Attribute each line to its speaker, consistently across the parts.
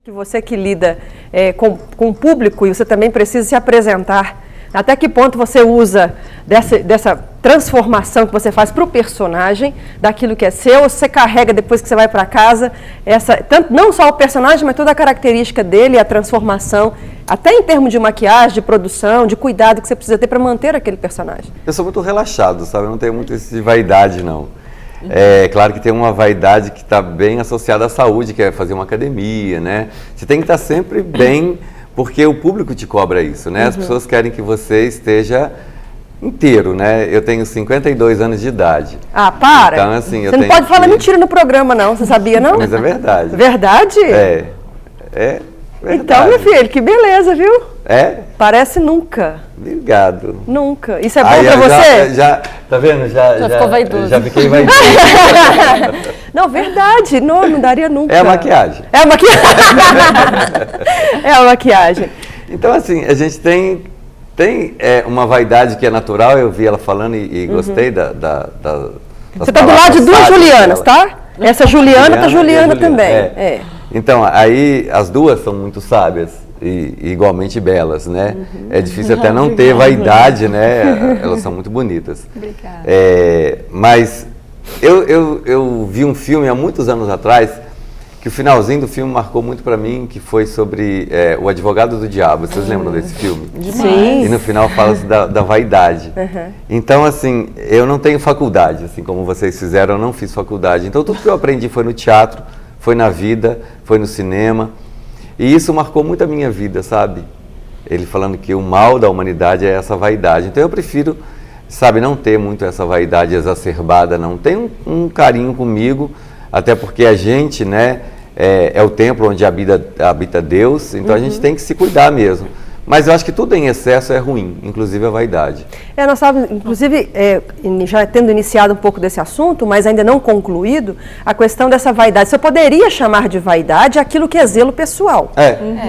Speaker 1: Que você que lida com o público e você também precisa se apresentar, até que ponto você usa dessa transformação que você faz para o personagem, daquilo que é seu, ou você carrega depois que você vai para casa, não só o personagem, mas toda a característica dele, a transformação, até em termos de maquiagem, de produção, de cuidado que você precisa ter para manter aquele personagem.
Speaker 2: Eu sou muito relaxado, sabe? Eu não tenho muito isso de vaidade, não. É claro que tem uma vaidade que está bem associada à saúde, que é fazer uma academia, né? Você tem que estar sempre bem, porque o público te cobra isso, né? As pessoas querem que você esteja inteiro, né? Eu tenho 52 anos de idade.
Speaker 1: Ah, para!
Speaker 2: Então, assim,
Speaker 1: você não pode falar mentira no programa, não. Você sabia, não?
Speaker 2: Mas é verdade.
Speaker 1: Verdade?
Speaker 2: É verdade.
Speaker 1: Então, meu filho, que beleza, viu?
Speaker 2: É?
Speaker 1: Parece nunca.
Speaker 2: Obrigado.
Speaker 1: Nunca. Isso é bom pra você?
Speaker 2: Tá vendo? Já
Speaker 3: ficou vaidoso.
Speaker 2: Já fiquei vaidoso.
Speaker 1: Não, verdade. Não daria nunca.
Speaker 2: É a maquiagem.
Speaker 1: É a maquiagem. É a maquiagem.
Speaker 2: Então, assim, a gente tem uma vaidade que é natural. Eu vi ela falando e gostei das
Speaker 1: Você tá do lado de duas Julianas,
Speaker 2: dela.
Speaker 1: tá? Essa Juliana tá Juliana também.
Speaker 2: É. Então, aí as duas são muito sábias e igualmente belas, né? É difícil até não ter vaidade, né? Elas são muito bonitas.
Speaker 3: Obrigada.
Speaker 2: Mas eu vi um filme há muitos anos atrás, que o finalzinho do filme marcou muito para mim, que foi sobre O Advogado do Diabo. Vocês lembram desse filme?
Speaker 1: Sim.
Speaker 2: E no final fala da vaidade. Então, assim, eu não tenho faculdade, assim como vocês fizeram, eu não fiz faculdade. Então, tudo que eu aprendi foi no teatro, foi na vida, foi no cinema. E isso marcou muito a minha vida, sabe? Ele falando que o mal da humanidade é essa vaidade. Então, eu prefiro, sabe, não ter muito essa vaidade exacerbada, não. Tem um carinho comigo, até porque a gente, né, é o templo onde habita Deus, então a gente tem que se cuidar mesmo. Mas eu acho que tudo em excesso é ruim, inclusive a vaidade.
Speaker 1: Nós estávamos, inclusive, já tendo iniciado um pouco desse assunto, mas ainda não concluído, a questão dessa vaidade. Você poderia chamar de vaidade aquilo que é zelo pessoal.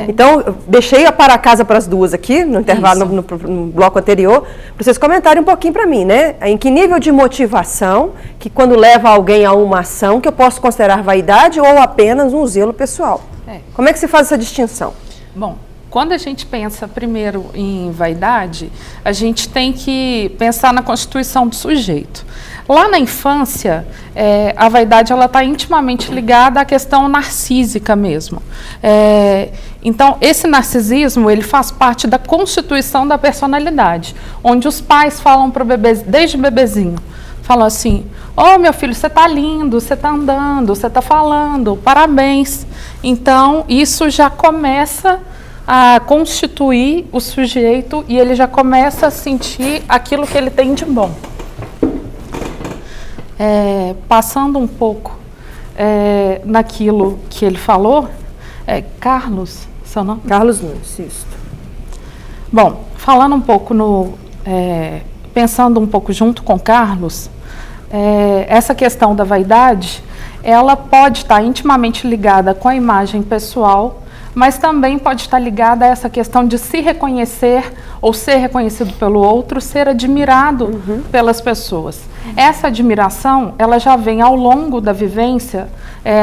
Speaker 1: Então, eu deixei a para casa para as duas aqui, no intervalo, no bloco anterior, para vocês comentarem um pouquinho para mim, né? Em que nível de motivação, que quando leva alguém a uma ação, que eu posso considerar vaidade ou apenas um zelo pessoal? Como é que se faz essa distinção?
Speaker 3: Bom, quando a gente pensa primeiro em vaidade, a gente tem que pensar na constituição do sujeito. Lá na infância, a vaidade está intimamente ligada à questão narcísica mesmo. Então, esse narcisismo ele faz parte da constituição da personalidade, onde os pais falam para o bebê, desde bebezinho, falam assim: "Oh, meu filho, você está lindo, você está andando, você está falando, parabéns". Então, isso já começa a constituir o sujeito e ele já começa a sentir aquilo que ele tem de bom. Passando um pouco naquilo que ele falou, Carlos, seu nome?
Speaker 1: Carlos Nunes, isso.
Speaker 3: Bom, falando um pouco pensando um pouco junto com Carlos, essa questão da vaidade, ela pode estar intimamente ligada com a imagem pessoal, mas também pode estar ligada a essa questão de se reconhecer ou ser reconhecido pelo outro, ser admirado pelas pessoas. Essa admiração, ela já vem ao longo da vivência,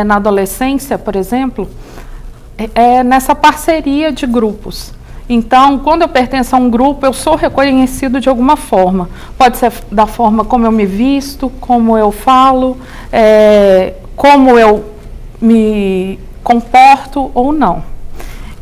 Speaker 3: na adolescência, por exemplo, nessa parceria de grupos. Então, quando eu pertenço a um grupo, eu sou reconhecido de alguma forma. Pode ser da forma como eu me visto, como eu falo, como eu me comporto ou não.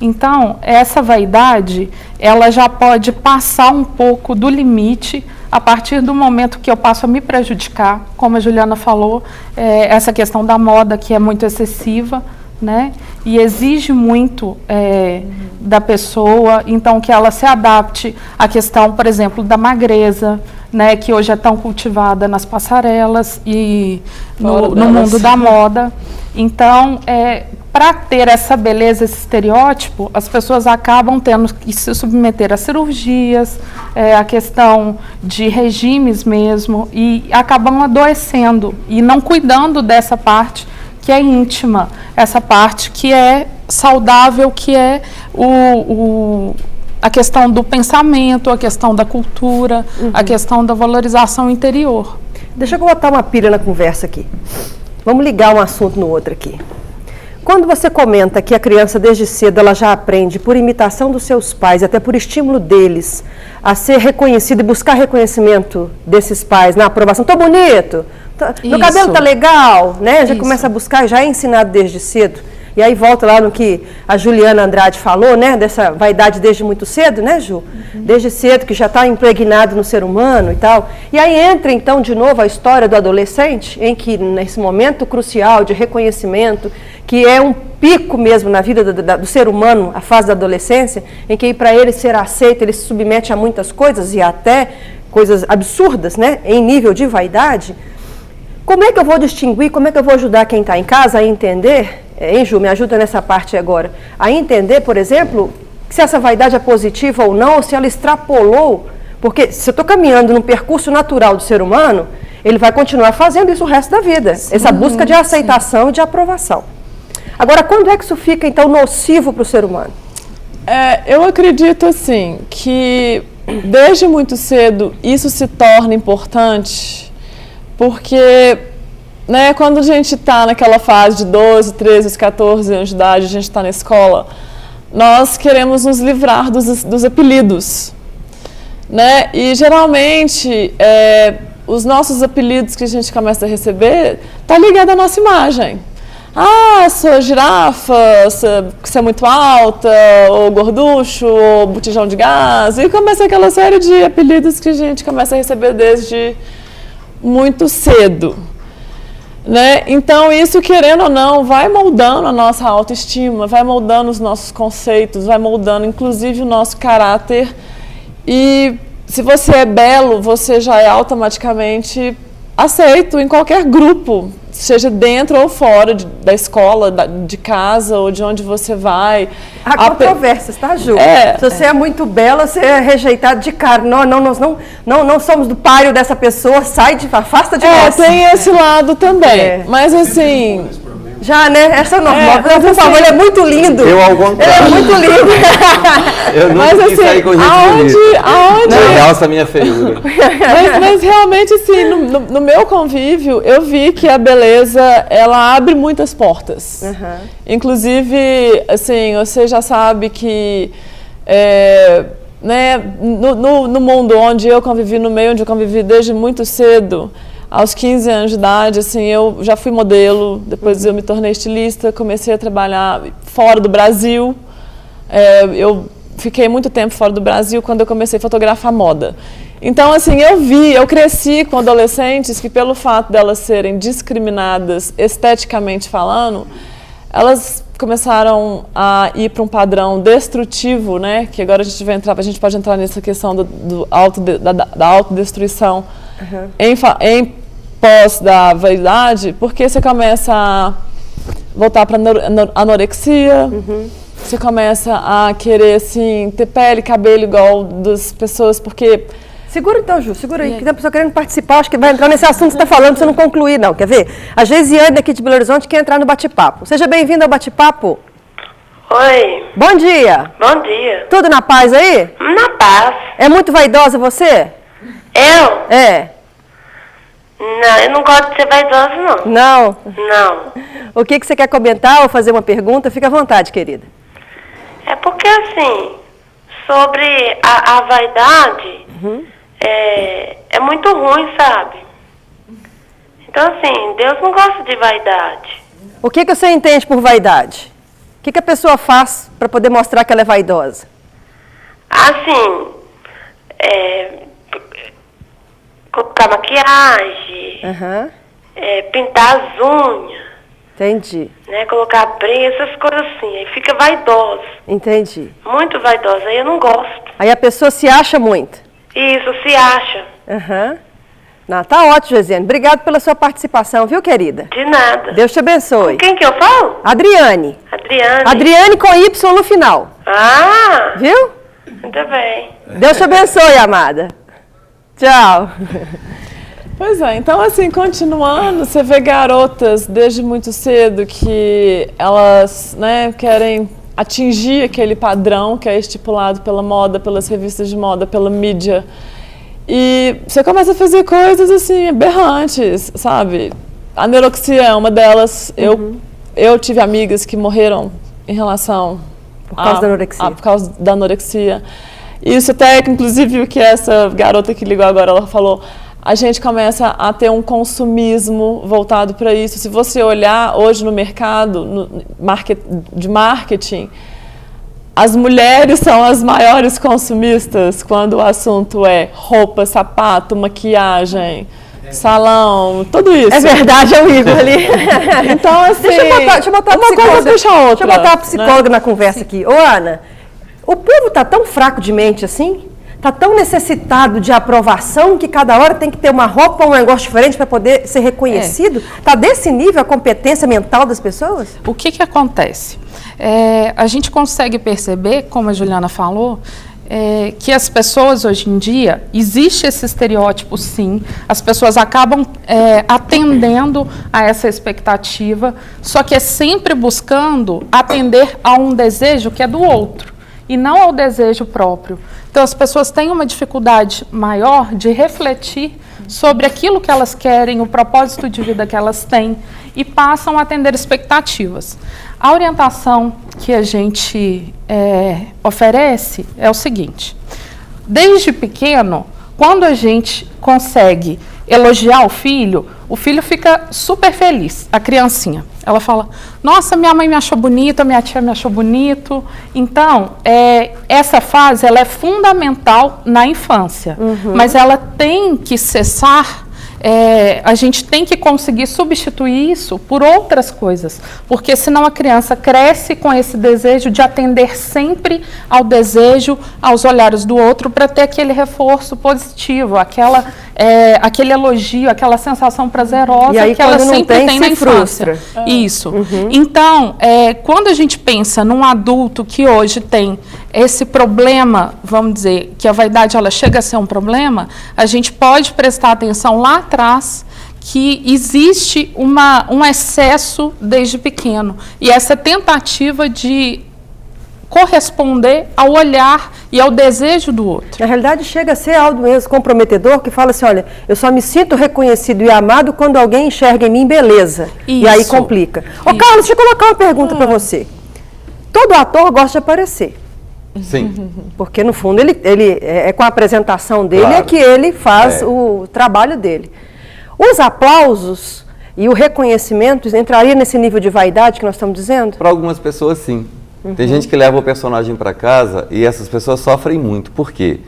Speaker 3: Então, essa vaidade, ela já pode passar um pouco do limite a partir do momento que eu passo a me prejudicar, como a Juliana falou, essa questão da moda que é muito excessiva, né? E exige muito da pessoa, então que ela se adapte à questão, por exemplo, da magreza, né? Que hoje é tão cultivada nas passarelas e no mundo da moda. Então, para ter essa beleza, esse estereótipo, as pessoas acabam tendo que se submeter a cirurgias, a questão de regimes mesmo, e acabam adoecendo e não cuidando dessa parte que é íntima, essa parte que é saudável, que é a questão do pensamento, a questão da cultura, a questão da valorização interior.
Speaker 1: Deixa eu botar uma pilha na conversa aqui. Vamos ligar um assunto no outro aqui. Quando você comenta que a criança desde cedo ela já aprende por imitação dos seus pais, até por estímulo deles, a ser reconhecido e buscar reconhecimento desses pais na aprovação, tô bonito, meu cabelo tá legal, né? Já começa a buscar, já é ensinado desde cedo. E aí volta lá no que a Juliana Andrade falou, né? Dessa vaidade desde muito cedo, né, Ju? Desde cedo, que já está impregnado no ser humano e tal. E aí entra, então, de novo a história do adolescente, em que, nesse momento crucial de reconhecimento, que é um pico mesmo na vida do ser humano, a fase da adolescência, em que para ele ser aceito, ele se submete a muitas coisas e até coisas absurdas, né? Em nível de vaidade. Como é que eu vou distinguir, como é que eu vou ajudar quem está em casa a entender, hein, Ju, me ajuda nessa parte agora, a entender, por exemplo, se essa vaidade é positiva ou não, ou se ela extrapolou, porque se eu estou caminhando num percurso natural do ser humano, ele vai continuar fazendo isso o resto da vida, essa busca de aceitação e de aprovação. Agora, quando é que isso fica, então, nocivo para o ser humano?
Speaker 4: Eu acredito, assim, que desde muito cedo isso se torna importante, porque, né, quando a gente está naquela fase de 12, 13, 14 anos de idade, a gente está na escola, nós queremos nos livrar dos apelidos, né? E geralmente os nossos apelidos que a gente começa a receber tá ligado à nossa imagem. Ah, sou girafa, você é muito alta, ou gorducho, ou botijão de gás, e começa aquela série de apelidos que a gente começa a receber desde muito cedo, né? Então, isso, querendo ou não, vai moldando a nossa autoestima, vai moldando os nossos conceitos, vai moldando, inclusive, o nosso caráter. E se você é belo, você já é automaticamente aceito em qualquer grupo, seja dentro ou fora da escola, de casa ou de onde você vai.
Speaker 1: Há controvérsias, tá, Ju? Se você é muito bela, você é rejeitado de cara. Nós não somos do páreo dessa pessoa, afasta de nós.
Speaker 4: Tem esse lado também. Mas assim...
Speaker 1: Já, né? Essa é normal. Por favor, ele é muito lindo.
Speaker 2: Eu, ao contrário.
Speaker 1: Ele é muito lindo.
Speaker 2: Eu nunca quis sair com gente bonita. Não realça a minha feiura.
Speaker 4: Mas realmente, assim, no meu convívio, eu vi que a beleza, ela abre muitas portas. Inclusive, assim, você já sabe que... né, no mundo onde eu convivi, no meio onde eu convivi desde muito cedo, aos 15 anos de idade, assim, eu já fui modelo, depois eu me tornei estilista, comecei a trabalhar fora do Brasil. Eu fiquei muito tempo fora do Brasil quando eu comecei a fotografar moda. Então, assim, eu cresci com adolescentes que, pelo fato delas serem discriminadas esteticamente falando, elas começaram a ir para um padrão destrutivo, né? Que agora a gente pode entrar nessa questão da autodestruição em pós da vaidade, porque você começa a voltar para anorexia, você começa a querer, assim, ter pele, cabelo igual das pessoas, porque...
Speaker 1: Segura então, Ju, segura aí, que tem uma pessoa querendo participar, acho que vai entrar nesse assunto que você está falando, pra você não concluir, não. Quer ver? A Geisiane aqui de Belo Horizonte quer entrar no bate-papo. Seja bem-vinda ao bate-papo.
Speaker 5: Oi.
Speaker 1: Bom dia.
Speaker 5: Bom dia.
Speaker 1: Tudo na paz aí?
Speaker 5: Na paz.
Speaker 1: É muito vaidosa você?
Speaker 5: Eu?
Speaker 1: É.
Speaker 5: Não, eu não gosto de ser vaidosa, não.
Speaker 1: Não?
Speaker 5: Não.
Speaker 1: O que você quer comentar ou fazer uma pergunta? Fica à vontade, querida.
Speaker 5: É porque, assim, sobre a vaidade, é muito ruim, sabe? Então, assim, Deus não gosta de vaidade.
Speaker 1: O que você entende por vaidade? O que a pessoa faz para poder mostrar que ela é vaidosa?
Speaker 5: Assim, colocar maquiagem, pintar as unhas.
Speaker 1: Entendi.
Speaker 5: Né, colocar brilho, essas coisas assim. Aí fica vaidosa.
Speaker 1: Entendi.
Speaker 5: Muito vaidosa. Aí eu não gosto.
Speaker 1: Aí a pessoa se acha muito.
Speaker 5: Isso, se acha.
Speaker 1: Não, tá ótimo, Geisiane. Obrigado pela sua participação, viu, querida?
Speaker 5: De nada.
Speaker 1: Deus te abençoe.
Speaker 5: Com quem que eu falo?
Speaker 1: Adriane.
Speaker 5: Adriane.
Speaker 1: Adriane com Y no final.
Speaker 5: Ah!
Speaker 1: Viu?
Speaker 5: Muito bem.
Speaker 1: Deus te abençoe, amada. Tchau.
Speaker 4: Pois é, então, assim, continuando, você vê garotas desde muito cedo que elas, né, querem atingir aquele padrão que é estipulado pela moda, pelas revistas de moda, pela mídia. E você começa a fazer coisas, assim, aberrantes, sabe? A anorexia é uma delas. Eu eu tive amigas que morreram em relação...
Speaker 1: Por causa da anorexia.
Speaker 4: Por causa da anorexia. Isso até, inclusive, o que essa garota que ligou agora, ela falou, a gente começa a ter um consumismo voltado para isso. Se você olhar hoje no mercado de marketing, as mulheres são as maiores consumistas quando o assunto é roupa, sapato, maquiagem, salão, tudo isso.
Speaker 1: É verdade, é o Igor ali.
Speaker 4: Então, assim,
Speaker 1: deixa eu botar
Speaker 4: uma coisa puxa a outra.
Speaker 1: Deixa eu botar a psicóloga na conversa aqui. Ô, Ana, o povo está tão fraco de mente assim? Está tão necessitado de aprovação que cada hora tem que ter uma roupa, um negócio diferente para poder ser reconhecido? Está desse nível a competência mental das pessoas?
Speaker 3: O que acontece? A gente consegue perceber, como a Juliana falou, que as pessoas hoje em dia, existe esse estereótipo sim, as pessoas acabam atendendo a essa expectativa, só que é sempre buscando atender a um desejo que é do outro e não ao desejo próprio. Então as pessoas têm uma dificuldade maior de refletir sobre aquilo que elas querem, o propósito de vida que elas têm e passam a atender expectativas. A orientação que a gente oferece é o seguinte: desde pequeno, quando a gente consegue elogiar o filho fica super feliz, a criancinha. Ela fala, nossa, minha mãe me achou bonita, minha tia me achou bonito. Então, essa fase ela é fundamental na infância, mas ela tem que cessar. A gente tem que conseguir substituir isso por outras coisas, porque senão a criança cresce com esse desejo de atender sempre ao desejo, aos olhares do outro, para ter aquele reforço positivo, aquele elogio, aquela sensação prazerosa
Speaker 1: aí,
Speaker 3: que ela sempre tem na infância. Isso. Então, quando a gente pensa num adulto que hoje tem esse problema, vamos dizer, que a vaidade ela chega a ser um problema, a gente pode prestar atenção lá atrás que existe um excesso desde pequeno. E essa tentativa de corresponder ao olhar e ao desejo do outro.
Speaker 1: Na realidade, chega a ser algo mesmo comprometedor, que fala assim, olha, eu só me sinto reconhecido e amado quando alguém enxerga em mim beleza. Isso. E aí complica. Ô, Carlos, deixa eu colocar uma pergunta para você. Todo ator gosta de aparecer.
Speaker 2: Sim.
Speaker 1: Porque, no fundo, ele é com a apresentação dele
Speaker 2: claro.
Speaker 1: que ele faz o trabalho dele. Os aplausos e o reconhecimento entraria nesse nível de vaidade que nós estamos dizendo?
Speaker 2: Para algumas pessoas, sim. Tem gente que leva o personagem para casa e essas pessoas sofrem muito. Por quê?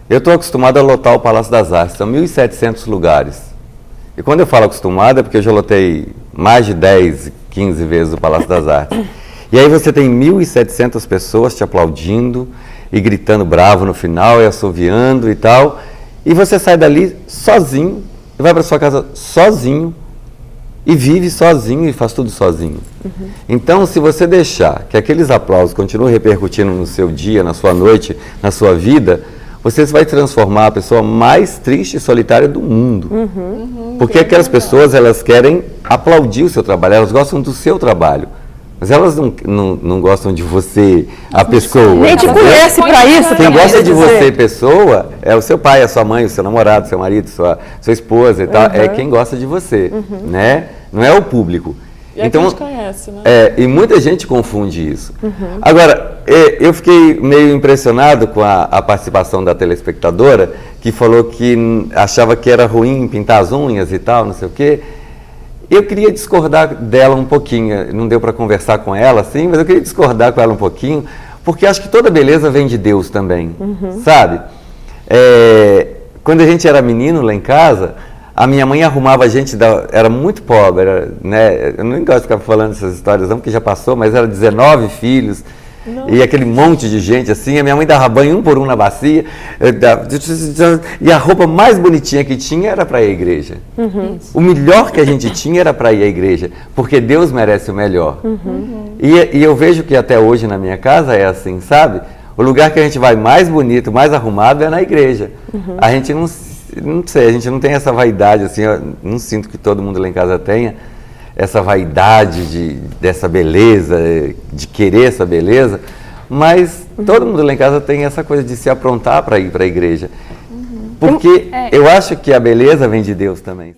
Speaker 2: Eu estou acostumado a lotar o Palácio das Artes, são 1.700 lugares. E quando eu falo acostumado é porque eu já lotei mais de 10, 15 vezes o Palácio das Artes. E aí você tem 1.700 pessoas te aplaudindo e gritando bravo no final e assoviando e tal. E você sai dali sozinho e vai para sua casa sozinho e vive sozinho e faz tudo sozinho. Então, se você deixar que aqueles aplausos continuem repercutindo no seu dia, na sua noite, na sua vida, você vai transformar a pessoa mais triste e solitária do mundo. Porque aquelas pessoas, elas querem aplaudir o seu trabalho, elas gostam do seu trabalho. Mas elas não gostam de você, a pessoa.
Speaker 1: Nem te conhece para isso.
Speaker 2: Quem gosta de você, pessoa, é o seu pai, a sua mãe, o seu namorado, seu marido, sua esposa e tal. É quem gosta de você, né? Não é o público.
Speaker 4: E então, a gente conhece, né?
Speaker 2: E muita gente confunde isso. Agora, eu fiquei meio impressionado com a participação da telespectadora, que falou que achava que era ruim pintar as unhas e tal, não sei o quê. Eu queria discordar dela um pouquinho, não deu para conversar com ela, assim, mas eu queria discordar com ela um pouquinho, porque acho que toda beleza vem de Deus também, sabe? Quando a gente era menino lá em casa, a minha mãe arrumava a gente, era muito pobre, né? Eu não gosto de ficar falando essas histórias não, porque já passou, mas era 19 filhos, e aquele monte de gente assim, a minha mãe dava banho um por um na bacia, e a roupa mais bonitinha que tinha era para ir à igreja. O melhor que a gente tinha era para ir à igreja, porque Deus merece o melhor. E eu vejo que até hoje na minha casa é assim, sabe? O lugar que a gente vai mais bonito, mais arrumado é na igreja. A gente não sei, a gente não tem essa vaidade, assim, eu não sinto que todo mundo lá em casa tenha essa vaidade dessa beleza, de querer essa beleza, mas todo mundo lá em casa tem essa coisa de se aprontar para ir para a igreja. Porque eu acho que a beleza vem de Deus também.